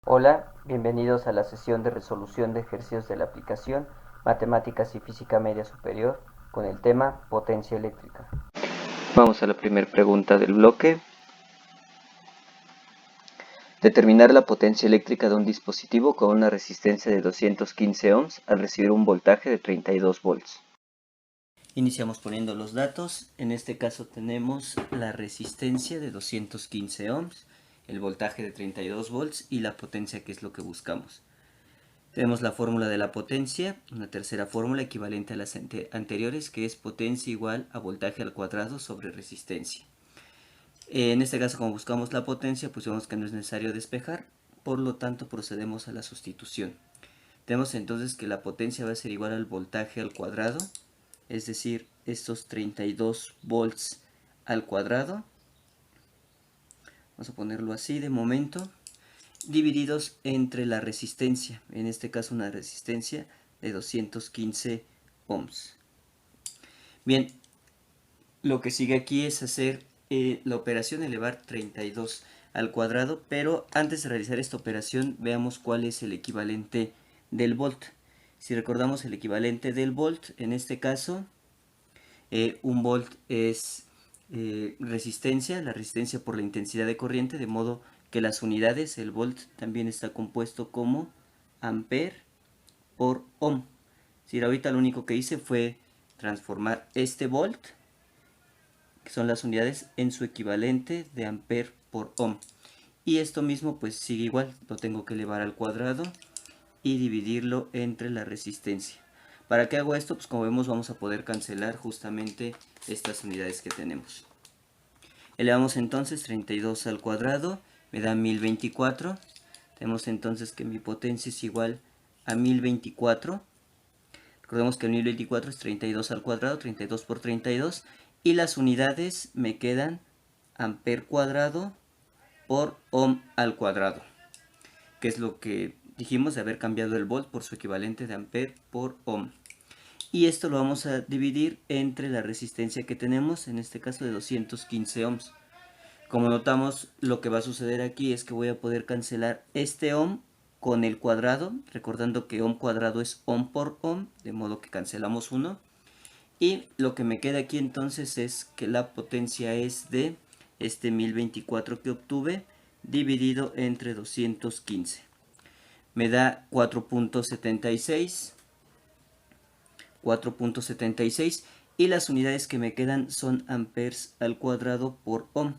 Hola, bienvenidos a la sesión de resolución de ejercicios de la aplicación Matemáticas y Física Media Superior con el tema Potencia eléctrica. Vamos a la primera pregunta del bloque. Determinar la potencia eléctrica de un dispositivo con una resistencia de 215 ohms al recibir un voltaje de 32 volts. Iniciamos poniendo los datos. En este caso tenemos la resistencia de 215 ohms, el voltaje de 32 volts y la potencia, que es lo que buscamos. Tenemos la fórmula de la potencia, una tercera fórmula equivalente a las anteriores, que es potencia igual a voltaje al cuadrado sobre resistencia. En este caso, como buscamos la potencia, pues vemos que no es necesario despejar, por lo tanto procedemos a la sustitución. Tenemos entonces que la potencia va a ser igual al voltaje al cuadrado, es decir, estos 32 volts al cuadrado. Vamos a ponerlo así de momento, divididos entre la resistencia, en este caso una resistencia de 215 ohms. Bien, lo que sigue aquí es hacer la operación elevar 32 al cuadrado, pero antes de realizar esta operación veamos cuál es el equivalente del volt. Si recordamos el equivalente del volt, en este caso un volt es resistencia, la resistencia por la intensidad de corriente, de modo que las unidades, el volt también está compuesto como ampere por ohm. Si ahorita lo único que hice fue transformar este volt, que son las unidades, en su equivalente de ampere por ohm. Y esto mismo pues sigue igual, lo tengo que elevar al cuadrado y dividirlo entre la resistencia. ¿Para qué hago esto? Pues como vemos vamos a poder cancelar justamente estas unidades que tenemos. Elevamos entonces 32 al cuadrado, me da 1024. Tenemos entonces que mi potencia es igual a 1024. Recordemos que el 1024 es 32 al cuadrado, 32 por 32. Y las unidades me quedan ampere cuadrado por ohm al cuadrado, que es lo que dijimos de haber cambiado el volt por su equivalente de ampere por ohm. Y esto lo vamos a dividir entre la resistencia que tenemos, en este caso de 215 ohms. Como notamos, lo que va a suceder aquí es que voy a poder cancelar este ohm con el cuadrado, recordando que ohm cuadrado es ohm por ohm, de modo que cancelamos uno. Y lo que me queda aquí entonces es que la potencia es de este 1024 que obtuve dividido entre 215. Me da 4.76. 4.76 y las unidades que me quedan son amperes al cuadrado por ohm.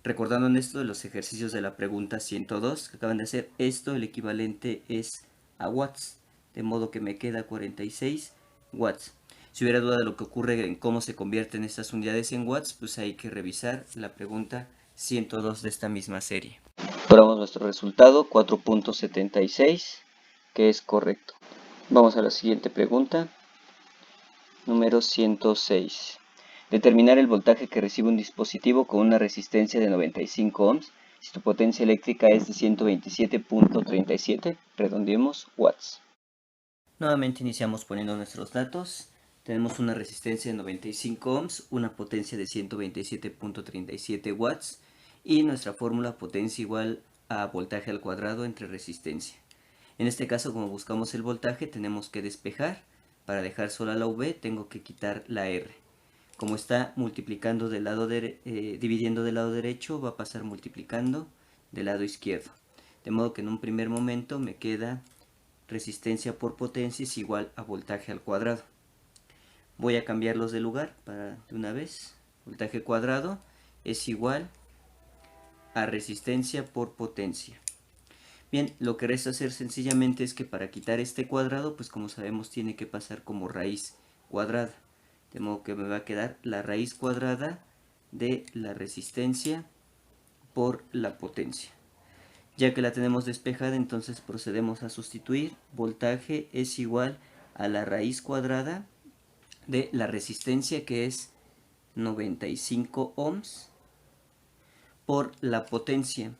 Recordando en esto de los ejercicios de la pregunta 102 que acaban de hacer, esto el equivalente es a watts, de modo que me queda 46 watts. Si hubiera duda de lo que ocurre en cómo se convierten estas unidades en watts, pues hay que revisar la pregunta 102 de esta misma serie. Probamos nuestro resultado, 4.76, que es correcto. Vamos a la siguiente pregunta. Número 106. Determinar el voltaje que recibe un dispositivo con una resistencia de 95 ohms si su potencia eléctrica es de 127.37, redondeemos, watts. Nuevamente iniciamos poniendo nuestros datos. Tenemos una resistencia de 95 ohms, una potencia de 127.37 watts y nuestra fórmula potencia igual a voltaje al cuadrado entre resistencia. En este caso, como buscamos el voltaje, tenemos que despejar. Para dejar sola la V tengo que quitar la R. Como está multiplicando del lado dividiendo del lado derecho, va a pasar multiplicando del lado izquierdo. De modo que en un primer momento me queda resistencia por potencia es igual a voltaje al cuadrado. Voy a cambiarlos de lugar de una vez. Voltaje cuadrado es igual a resistencia por potencia. Bien, lo que resta hacer sencillamente es que para quitar este cuadrado, pues como sabemos tiene que pasar como raíz cuadrada. De modo que me va a quedar la raíz cuadrada de la resistencia por la potencia. Ya que la tenemos despejada, entonces procedemos a sustituir. Voltaje es igual a la raíz cuadrada de la resistencia, que es 95 ohms, por la potencia,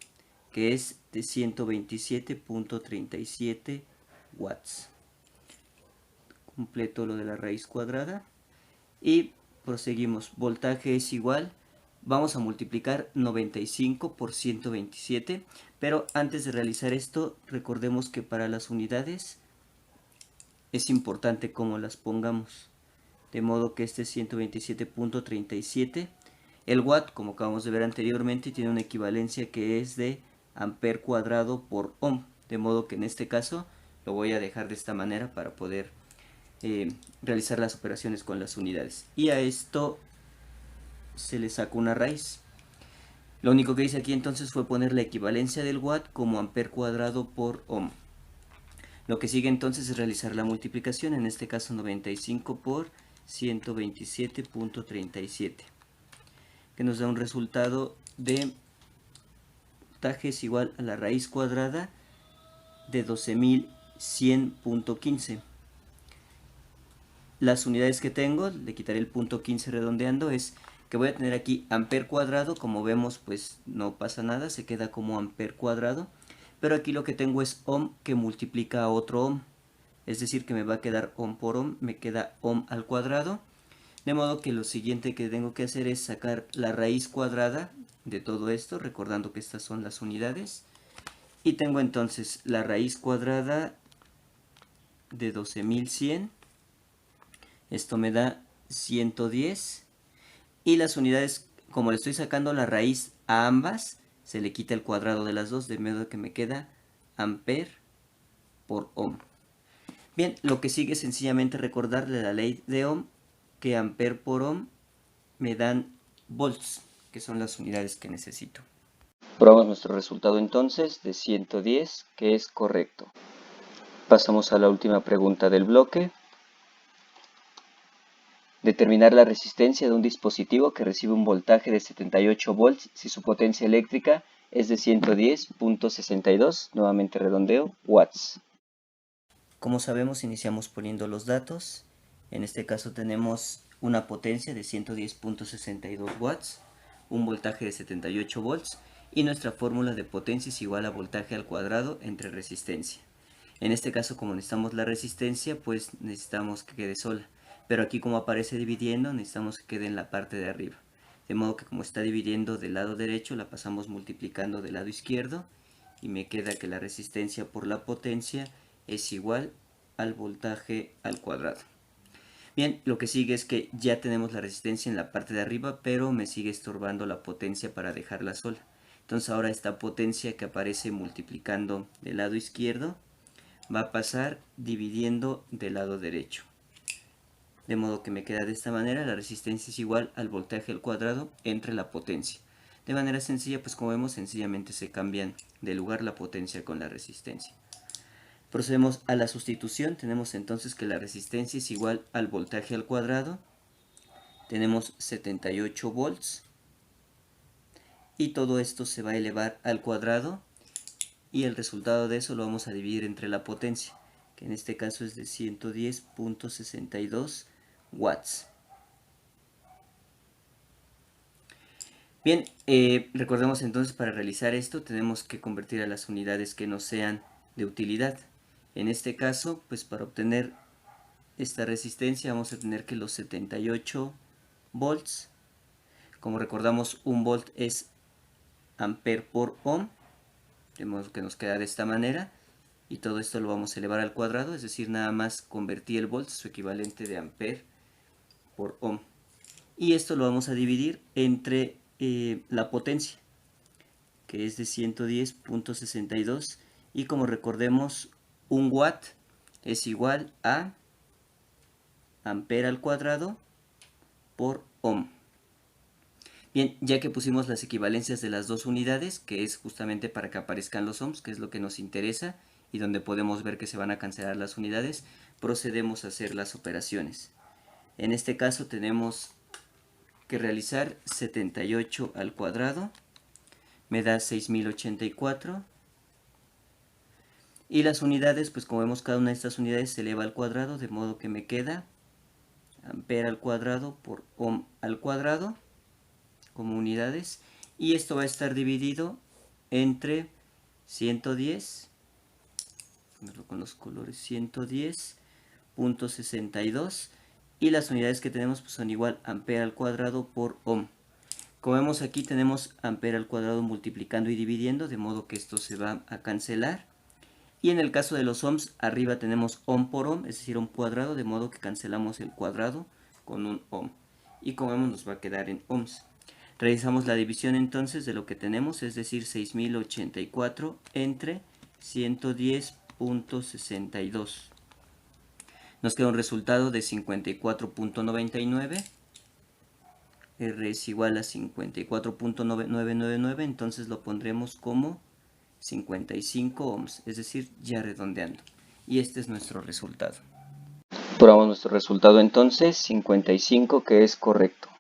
que es de 127.37 watts. Completo lo de la raíz cuadrada y proseguimos. Voltaje es igual vamos a multiplicar 95 por 127, pero antes de realizar esto, recordemos que para las unidades es importante cómo las pongamos. De modo que este es 127.37. El watt, como acabamos de ver anteriormente, tiene una equivalencia que es de amper cuadrado por ohm. De modo que en este caso lo voy a dejar de esta manera para poder realizar las operaciones con las unidades. Y a esto se le saca una raíz. Lo único que hice aquí entonces fue poner la equivalencia del watt como amper cuadrado por ohm. Lo que sigue entonces es realizar la multiplicación, en este caso 95 por 127.37, que nos da un resultado de voltaje es igual a la raíz cuadrada de 12.100.15. Las unidades que tengo, le quitaré el punto 15 redondeando, es que voy a tener aquí amper cuadrado. Como vemos, pues no pasa nada, se queda como amper cuadrado. Pero aquí lo que tengo es ohm que multiplica a otro ohm. Es decir, que me va a quedar ohm por ohm, me queda ohm al cuadrado. De modo que lo siguiente que tengo que hacer es sacar la raíz cuadrada de todo esto, recordando que estas son las unidades. Y tengo entonces la raíz cuadrada de 12.100. Esto me da 110. Y las unidades, como le estoy sacando la raíz a ambas, se le quita el cuadrado de las dos, de modo que me queda amper por ohm. Bien, lo que sigue es sencillamente recordarle la ley de Ohm, que amper por ohm me dan volts, que son las unidades que necesito. Probamos nuestro resultado entonces de 110, que es correcto. Pasamos a la última pregunta del bloque. Determinar la resistencia de un dispositivo que recibe un voltaje de 78 volts si su potencia eléctrica es de 110.62, nuevamente redondeo, watts. Como sabemos, iniciamos poniendo los datos. En este caso tenemos una potencia de 110.62 watts, un voltaje de 78 volts y nuestra fórmula de potencia es igual a voltaje al cuadrado entre resistencia. En este caso, como necesitamos la resistencia, pues necesitamos que quede sola. Pero aquí, como aparece dividiendo, necesitamos que quede en la parte de arriba. De modo que como está dividiendo del lado derecho, la pasamos multiplicando del lado izquierdo y me queda que la resistencia por la potencia es igual al voltaje al cuadrado. Bien, lo que sigue es que ya tenemos la resistencia en la parte de arriba, pero me sigue estorbando la potencia para dejarla sola. Entonces ahora esta potencia que aparece multiplicando del lado izquierdo va a pasar dividiendo del lado derecho. De modo que me queda de esta manera, la resistencia es igual al voltaje al cuadrado entre la potencia. De manera sencilla, pues como vemos, sencillamente se cambian de lugar la potencia con la resistencia. Procedemos a la sustitución. Tenemos entonces que la resistencia es igual al voltaje al cuadrado. Tenemos 78 volts. Y todo esto se va a elevar al cuadrado. Y el resultado de eso lo vamos a dividir entre la potencia, que en este caso es de 110.62 watts. Bien, recordemos entonces, para realizar esto tenemos que convertir a las unidades que nos sean de utilidad. En este caso, pues para obtener esta resistencia vamos a tener que los 78 volts, como recordamos, un volt es amper por ohm, de modo que nos queda de esta manera, y todo esto lo vamos a elevar al cuadrado, es decir, nada más convertí el volt, su equivalente de amper por ohm. Y esto lo vamos a dividir entre la potencia, que es de 110.62, y como recordemos, un watt es igual a amper al cuadrado por ohm. Bien, ya que pusimos las equivalencias de las dos unidades, que es justamente para que aparezcan los ohms, que es lo que nos interesa, y donde podemos ver que se van a cancelar las unidades, procedemos a hacer las operaciones. En este caso tenemos que realizar 78 al cuadrado, me da 6084, y las unidades, pues como vemos, cada una de estas unidades se eleva al cuadrado, de modo que me queda amper al cuadrado por ohm al cuadrado como unidades, y esto va a estar dividido entre 110, ponerlo con los colores, 110.62, y las unidades que tenemos pues son igual amper al cuadrado por ohm. Como vemos aquí tenemos ampere al cuadrado multiplicando y dividiendo, de modo que esto se va a cancelar. Y en el caso de los ohms, arriba tenemos ohm por ohm, es decir, ohm cuadrado, de modo que cancelamos el cuadrado con un ohm. Y como vemos nos va a quedar en ohms. Realizamos la división entonces de lo que tenemos, es decir, 6084 entre 110.62. Nos queda un resultado de 54.99. R es igual a 54.999, entonces lo pondremos como 55 ohms, es decir, ya redondeando. Y este es nuestro resultado. Probamos nuestro resultado entonces, 55, que es correcto.